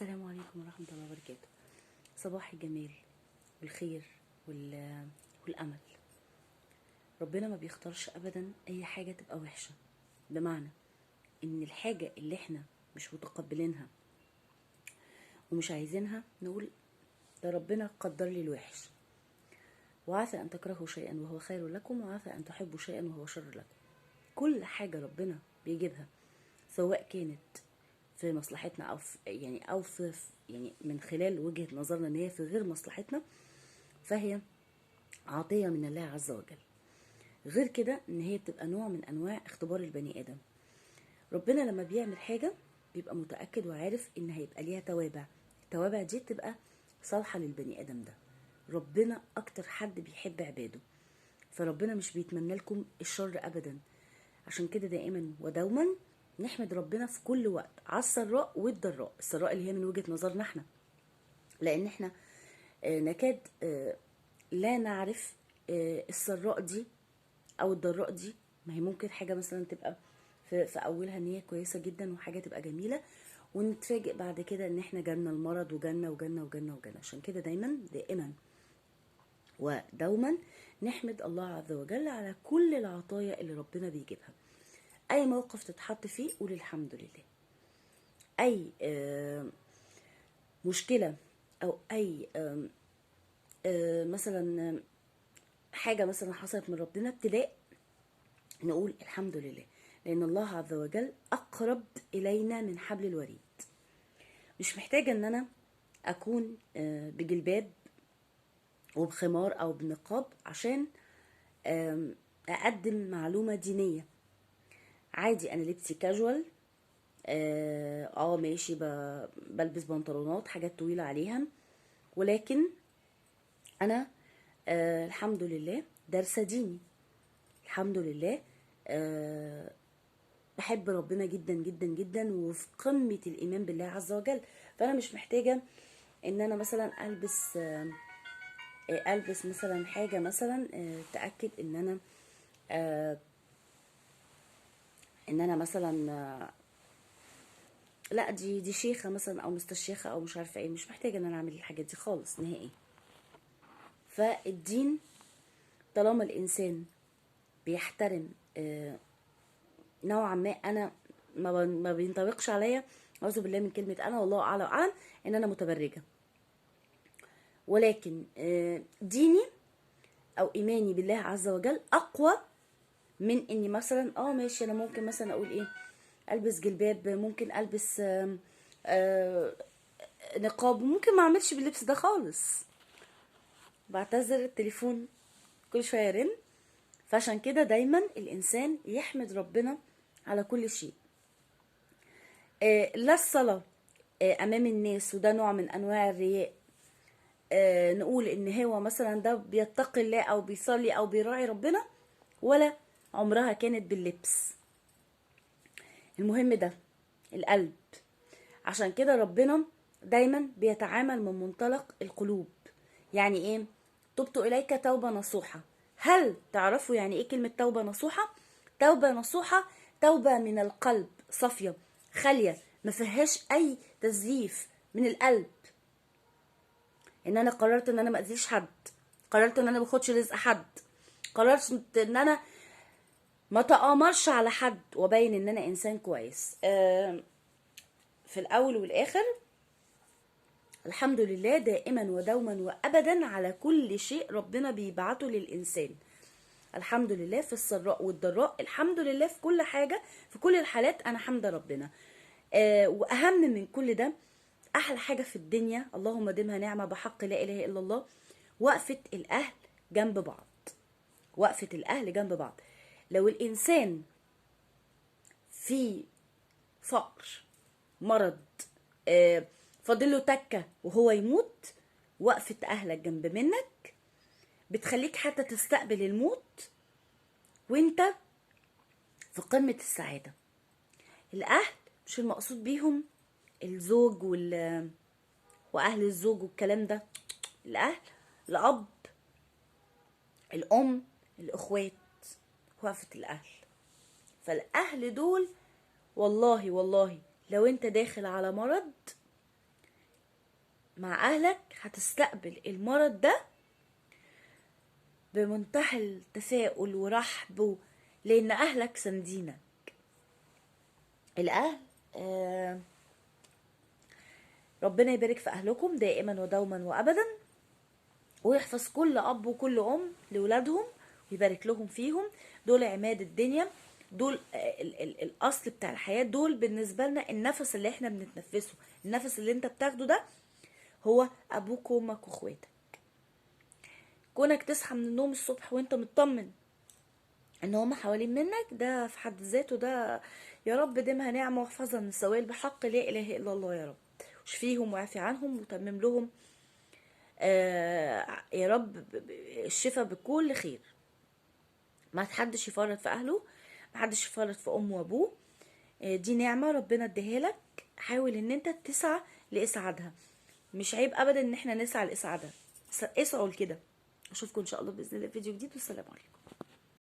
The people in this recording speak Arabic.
السلام عليكم ورحمة الله وبركاته. صباح الجمال والخير والأمل. ربنا ما بيختارش أبدا أي حاجة تبقى وحشة، بمعنى إن الحاجة اللي احنا مش متقبلينها ومش عايزينها نقول ده ربنا قدر لي الوحش، وعسى أن تكرهوا شيئا وهو خير لكم، وعسى أن تحبوا شيئا وهو شر لكم. كل حاجة ربنا بيجيبها سواء كانت في مصلحتنا او في من خلال وجهة نظرنا ان هي في غير مصلحتنا، فهي عطية من الله عز وجل. غير كده ان هي بتبقى نوع من انواع اختبار البني ادم. ربنا لما بيعمل حاجة بيبقى متأكد وعارف ان هيبقى ليها توابع، التوابع دي بتبقى صالحة للبني ادم ده. ربنا اكتر حد بيحب عباده، فربنا مش بيتمنى لكم الشر ابدا. عشان كده دائما ودوما نحمد ربنا في كل وقت على السراء والضراء. السراء اللي هي من وجهة نظرنا احنا، لان احنا نكاد لا نعرف السراء دي او الضراء دي. ما هي ممكن حاجة مثلا تبقى في اولها ان هي كويسة جدا وحاجة تبقى جميلة، ونتفاجئ بعد كده ان احنا جالنا المرض وجالنا وجالنا وجالنا وجالنا. عشان كده دائما ودوما نحمد الله عز وجل على كل العطايا اللي ربنا بيجيبها. اي موقف تتحط فيه قول الحمد لله. اي مشكلة او اي مثلا حاجة مثلا حصلت من ربنا ابتلاء، نقول الحمد لله، لان الله عز وجل اقرب الينا من حبل الوريد. مش محتاجة ان انا اكون بجلباب وبخمار او بنقاب عشان اقدم معلومة دينية. عادي انا لبسي كاجوال، ماشي، بلبس بنطلونات حاجات طويلة عليها، ولكن انا الحمد لله دارسة ديني، الحمد لله بحب ربنا جدا جدا جدا وفي قمة الإيمان بالله عز وجل. فأنا مش محتاجة إن أنا مثلا ألبس مثلا حاجة مثلا تأكد إن أنا مثلا لا دي شيخة مثلا أو مستشيخة أو مش عارفة إيه. مش محتاجة إن أنا أعمل الحاجات دي خالص نهائي. فالدين طالما الإنسان بيحترم نوعا ما، انا ما بينطبقش عليا، اعوذ بالله من كلمه انا والله اعلى واعلم ان انا متبرجه، ولكن ديني او ايماني بالله عز وجل اقوى من اني مثلا ماشي انا ممكن مثلا اقول ايه، البس جلباب، ممكن البس نقاب، ممكن ما اعملش باللبس ده خالص. بعتذر التليفون كل شويه يرن. فعشان كده دايما الانسان يحمد ربنا على كل شيء. لا الصلاة امام الناس وده نوع من انواع الرياء، نقول ان هو مثلا ده بيتقي الله او بيصلي او بيراعي ربنا، ولا عمرها كانت باللبس. المهم ده القلب. عشان كده ربنا دايما بيتعامل من منطلق القلوب. يعني ايه؟ تبت اليك توبة نصوحة. هل تعرفوا يعني ايه كلمة توبة نصوحة؟ توبة نصوحة توبة من القلب صافية خالية، ما فيهاش اي تزييف من القلب. ان انا قررت ان انا ما اذيش حد، قررت ان انا ما باخدش رزق حد، قررت ان انا ما تآمرش على حد وبين ان انا انسان كويس. في الاول والاخر الحمد لله دائما ودوما وابدا على كل شيء ربنا بيبعته للانسان. الحمد لله في السراء والضراء، الحمد لله في كل حاجه، في كل الحالات انا حمده ربنا. واهم من كل ده، احلى حاجه في الدنيا، اللهم دمها نعمه بحق لا اله الا الله، وقفه الاهل جنب بعض. وقفه الاهل جنب بعض. لو الانسان في فقر، مرض، فاضله تكه وهو يموت، وقفه اهلك جنب منك بتخليك حتى تستقبل الموت وانت في قمه السعاده. الاهل مش المقصود بيهم الزوج واهل الزوج والكلام ده. الاهل الاب، الام، الاخوات، وقفة الاهل. فالاهل دول والله والله لو انت داخل على مرض مع اهلك هتستقبل المرض ده بمنتهى التفاؤل ورحب، لان اهلك سندينك. الاهل آه ربنا يبارك في اهلكم دائما ودوما وابدا، ويحفظ كل اب وكل ام لاولادهم ويبارك لهم فيهم. دول عماد الدنيا، دول ال الاصل بتاع الحياه، دول بالنسبه لنا النفس اللي احنا بنتنفسه. النفس اللي انت بتاخده ده هو ابوك وامك واخواتك. كونك تصحى من النوم الصبح وانت مطمن ان هما حوالين منك، ده في حد ذاته ده يا رب ديمها نعمه واحفظها من السوائل بحق لا اله الا الله يا رب. واشفيهم واعفي عنهم وتمم لهم يا رب الشفاء بكل خير. ما حدش يفرط في اهله، ما حدش يفرط في امه وابوه. دي نعمه ربنا اديها لك، حاول ان انت تسعى لاسعادها. مش عيب ابدا ان احنا نسعى لاسعادها، اسعوا لكده. اشوفكم ان شاء الله باذن الله في فيديو جديد، والسلام عليكم.